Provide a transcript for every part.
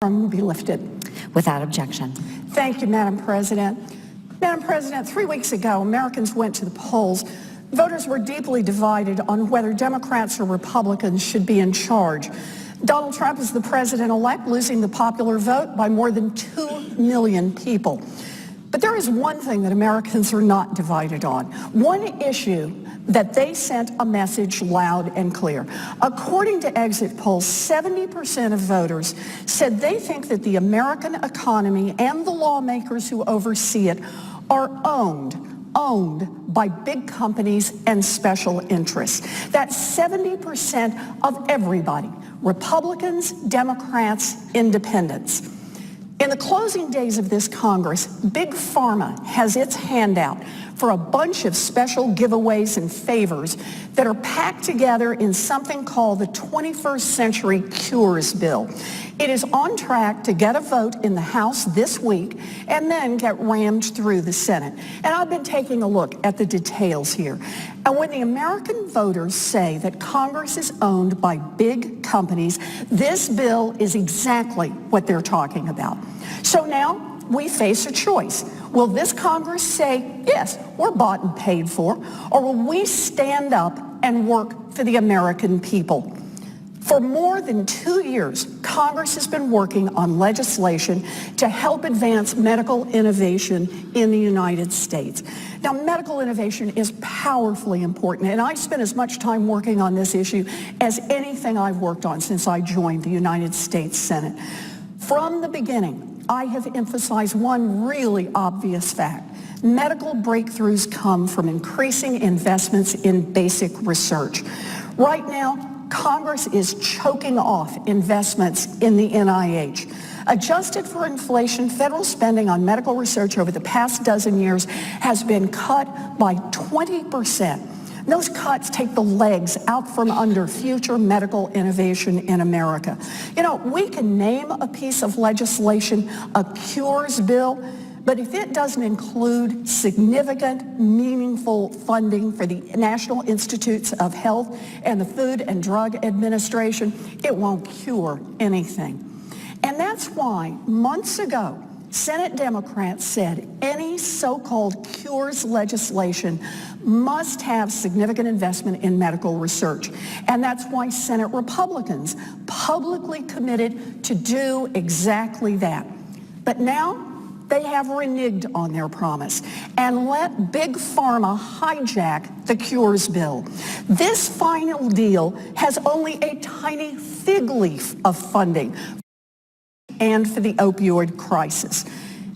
Will be lifted. Without objection. Thank you, Madam President. Madam President, 3 weeks ago, Americans went to the polls. Voters were deeply divided on whether Democrats or Republicans should be in charge. Donald Trump is the president-elect, losing the popular vote by more than 2 million people. But there is one thing that Americans are not divided on, one issue that they sent a message loud and clear. According to exit polls, 70% of voters said they think that the American economy and the lawmakers who oversee it are owned by big companies and special interests. That's 70% of everybody, Republicans, Democrats, independents. In the closing days of this Congress, Big Pharma has its hand out for a bunch of special giveaways and favors that are packed together in something called the 21st Century Cures Bill. It is on track to get a vote in the House this week and then get rammed through the Senate. And I've been taking a look at the details here. And when the American voters say that Congress is owned by big companies, this bill is exactly what they're talking about. So now we face a choice. Will this Congress say, yes, we're bought and paid for, or will we stand up and work for the American people? For more than 2 years, Congress has been working on legislation to help advance medical innovation in the United States. Now, medical innovation is powerfully important, and I spent as much time working on this issue as anything I've worked on since I joined the United States Senate. From the beginning, I have emphasized one really obvious fact. Medical breakthroughs come from increasing investments in basic research. Right now, Congress is choking off investments in the NIH. Adjusted for inflation, federal spending on medical research over the past dozen years has been cut by 20%. Those cuts take the legs out from under future medical innovation in America. You know, we can name a piece of legislation a cures bill, but if it doesn't include significant, meaningful funding for the National Institutes of Health and the Food and Drug Administration, it won't cure anything. And that's why months ago, Senate Democrats said any so-called cures legislation must have significant investment in medical research. And that's why Senate Republicans publicly committed to do exactly that. But now they have reneged on their promise and let Big Pharma hijack the cures bill. This final deal has only a tiny fig leaf of funding and for the opioid crisis.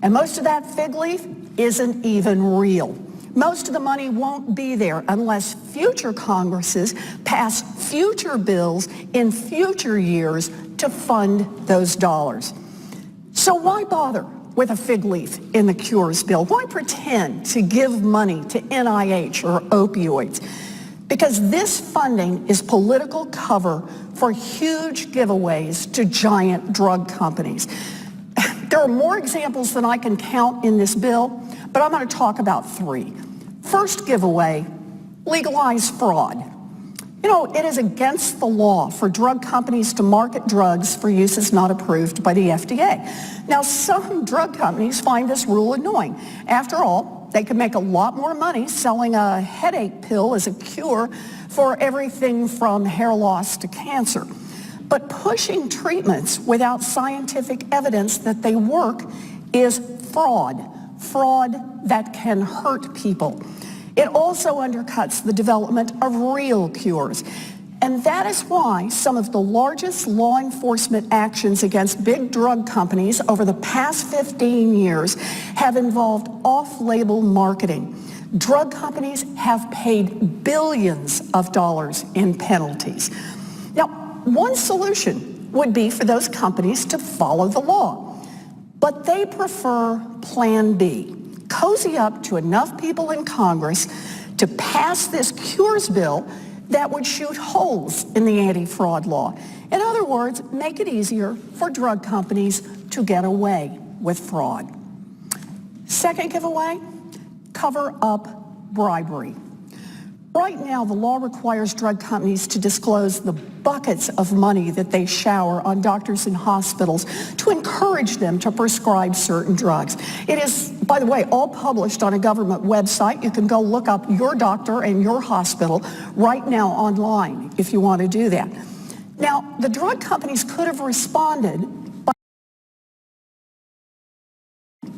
And most of that fig leaf isn't even real. Most of the money won't be there unless future Congresses pass future bills in future years to fund those dollars. So why bother with a fig leaf in the cures bill? Why pretend to give money to NIH or opioids? Because this funding is political cover for huge giveaways to giant drug companies. There are more examples than I can count in this bill, but I'm going to talk about 3. First giveaway, legalize fraud. You know, it is against the law for drug companies to market drugs for uses not approved by the FDA. Now, some drug companies find this rule annoying. After all, they can make a lot more money selling a headache pill as a cure for everything from hair loss to cancer. But pushing treatments without scientific evidence that they work is fraud that can hurt people. It also undercuts the development of real cures. And that is why some of the largest law enforcement actions against big drug companies over the past 15 years have involved off-label marketing. Drug companies have paid billions of dollars in penalties. Now, one solution would be for those companies to follow the law, but they prefer Plan B. Cozy up to enough people in Congress to pass this cures bill that would shoot holes in the anti-fraud law. In other words, make it easier for drug companies to get away with fraud. Second giveaway, cover up bribery. Right now, the law requires drug companies to disclose the buckets of money that they shower on doctors and hospitals to encourage them to prescribe certain drugs. It is, by the way, all published on a government website. You can go look up your doctor and your hospital right now online if you want to do that. Now, the drug companies could have responded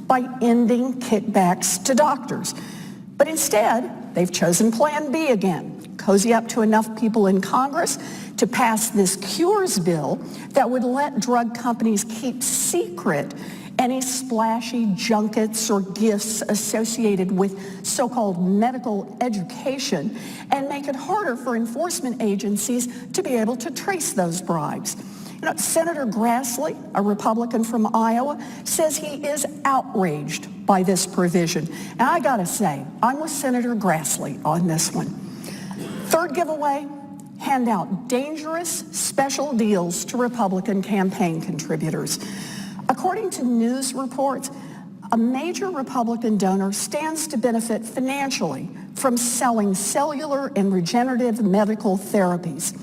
by ending kickbacks to doctors. But instead, they've chosen Plan B again, cozy up to enough people in Congress to pass this cures bill that would let drug companies keep secret any splashy junkets or gifts associated with so-called medical education and make it harder for enforcement agencies to be able to trace those bribes. You know, Senator Grassley, a Republican from Iowa, says he is outraged by this provision. And I gotta say, I'm with Senator Grassley on this one. Third giveaway, hand out dangerous special deals to Republican campaign contributors. According to news reports, a major Republican donor stands to benefit financially from selling cellular and regenerative medical therapies.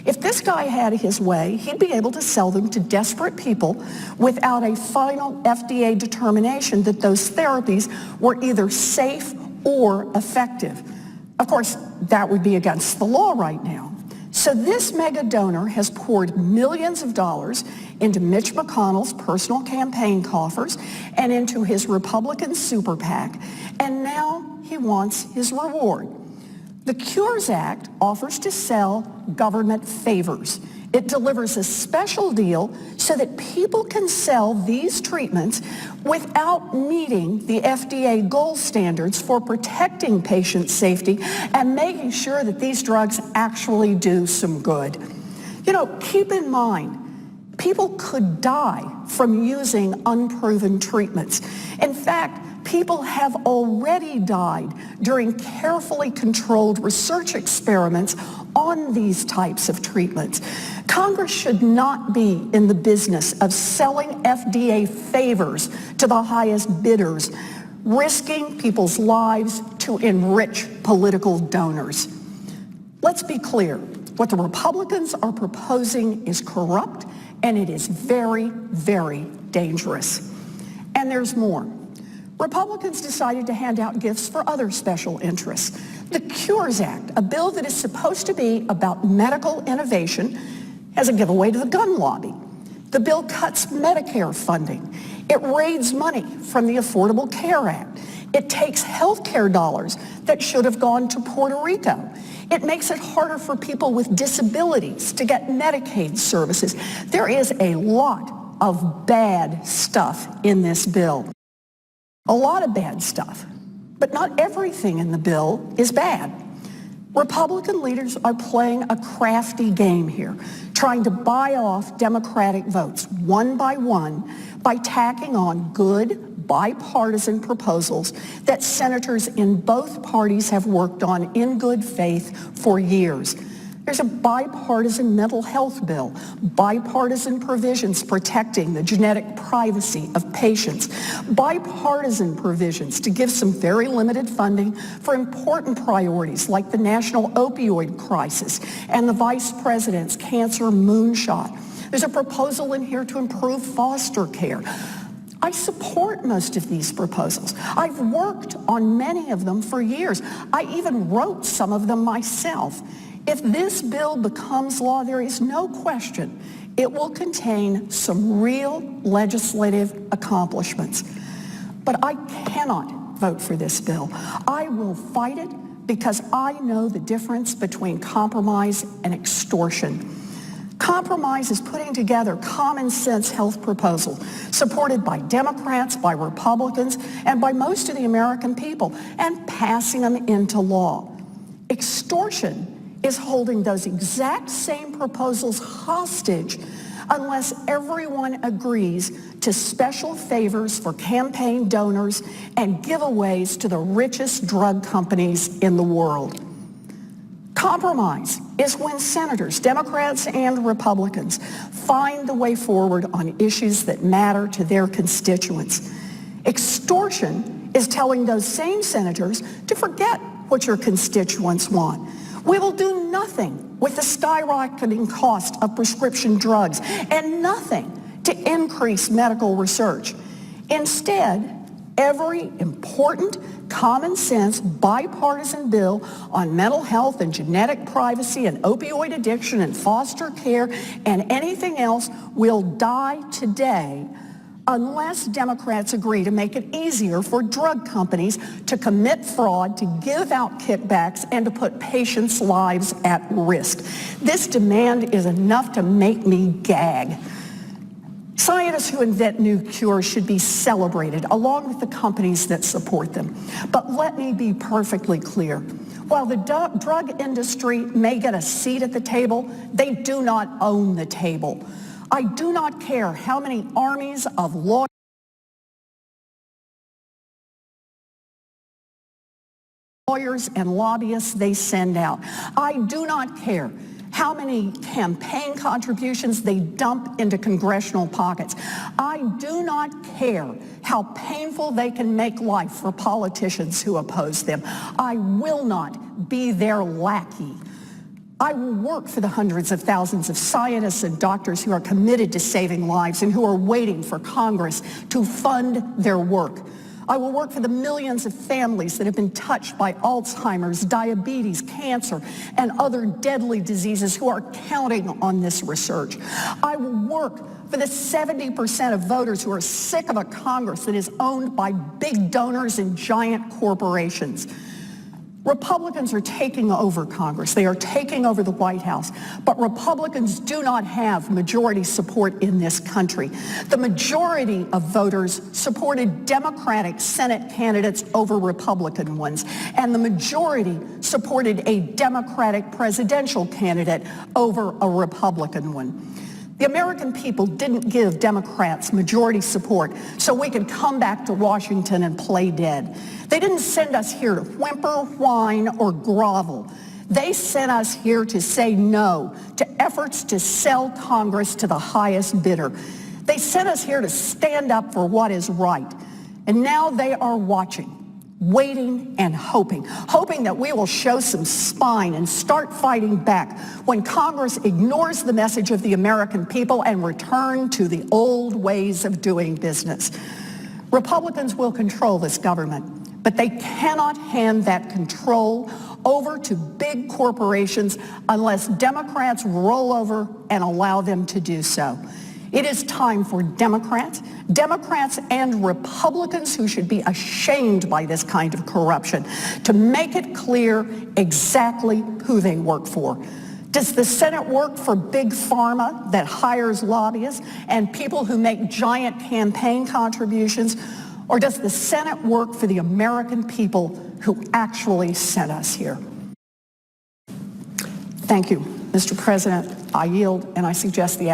If this guy had his way, he'd be able to sell them to desperate people without a final FDA determination that those therapies were either safe or effective. Of course, that would be against the law right now. So this mega donor has poured millions of dollars into Mitch McConnell's personal campaign coffers and into his Republican super PAC, and now he wants his reward. The Cures Act offers to sell government favors. It delivers a special deal so that people can sell these treatments without meeting the FDA gold standards for protecting patient safety and making sure that these drugs actually do some good. You know, keep in mind, people could die from using unproven treatments. In fact, people have already died during carefully controlled research experiments on these types of treatments. Congress should not be in the business of selling FDA favors to the highest bidders, risking people's lives to enrich political donors. Let's be clear. What the Republicans are proposing is corrupt, and it is very, very dangerous. And there's more. Republicans decided to hand out gifts for other special interests. The Cures Act, a bill that is supposed to be about medical innovation, has a giveaway to the gun lobby. The bill cuts Medicare funding. It raids money from the Affordable Care Act. It takes health care dollars that should have gone to Puerto Rico. It makes it harder for people with disabilities to get Medicaid services. There is a lot of bad stuff in this bill. A lot of bad stuff, but not everything in the bill is bad. Republican leaders are playing a crafty game here, trying to buy off Democratic votes one by one by tacking on good bipartisan proposals that senators in both parties have worked on in good faith for years. There's a bipartisan mental health bill, bipartisan provisions protecting the genetic privacy of patients, bipartisan provisions to give some very limited funding for important priorities like the national opioid crisis and the vice president's cancer moonshot. There's a proposal in here to improve foster care. I support most of these proposals. I've worked on many of them for years. I even wrote some of them myself. If this bill becomes law, there is no question it will contain some real legislative accomplishments. But I cannot vote for this bill. I will fight it because I know the difference between compromise and extortion. Compromise is putting together common sense health proposals supported by Democrats, by Republicans, and by most of the American people and passing them into law. Extortion is holding those exact same proposals hostage unless everyone agrees to special favors for campaign donors and giveaways to the richest drug companies in the world. Compromise is when senators, Democrats and Republicans, find the way forward on issues that matter to their constituents. Extortion is telling those same senators to forget what your constituents want. We will do nothing with the skyrocketing cost of prescription drugs and nothing to increase medical research. Instead, every important, common sense, bipartisan bill on mental health and genetic privacy and opioid addiction and foster care and anything else will die today unless Democrats agree to make it easier for drug companies to commit fraud, to give out kickbacks, and to put patients' lives at risk. This demand is enough to make me gag. Scientists who invent new cures should be celebrated, along with the companies that support them. But let me be perfectly clear. While the drug industry may get a seat at the table, they do not own the table. I do not care how many armies of lawyers and lobbyists they send out. I do not care how many campaign contributions they dump into congressional pockets. I do not care how painful they can make life for politicians who oppose them. I will not be their lackey. I will work for the hundreds of thousands of scientists and doctors who are committed to saving lives and who are waiting for Congress to fund their work. I will work for the millions of families that have been touched by Alzheimer's, diabetes, cancer, and other deadly diseases who are counting on this research. I will work for the 70% of voters who are sick of a Congress that is owned by big donors and giant corporations. Republicans are taking over Congress. They are taking over the White House. But Republicans do not have majority support in this country. The majority of voters supported Democratic Senate candidates over Republican ones. And the majority supported a Democratic presidential candidate over a Republican one. The American people didn't give Democrats majority support so we could come back to Washington and play dead. They didn't send us here to whimper, whine, or grovel. They sent us here to say no to efforts to sell Congress to the highest bidder. They sent us here to stand up for what is right. And now they are watching, waiting and hoping that we will show some spine and start fighting back when Congress ignores the message of the American people and return to the old ways of doing business. Republicans will control this government, but they cannot hand that control over to big corporations unless Democrats roll over and allow them to do so. It is time for Democrats and Republicans who should be ashamed by this kind of corruption to make it clear exactly who they work for. Does the Senate work for big pharma that hires lobbyists and people who make giant campaign contributions? Or does the Senate work for the American people who actually sent us here? Thank you, Mr. President. I yield and I suggest the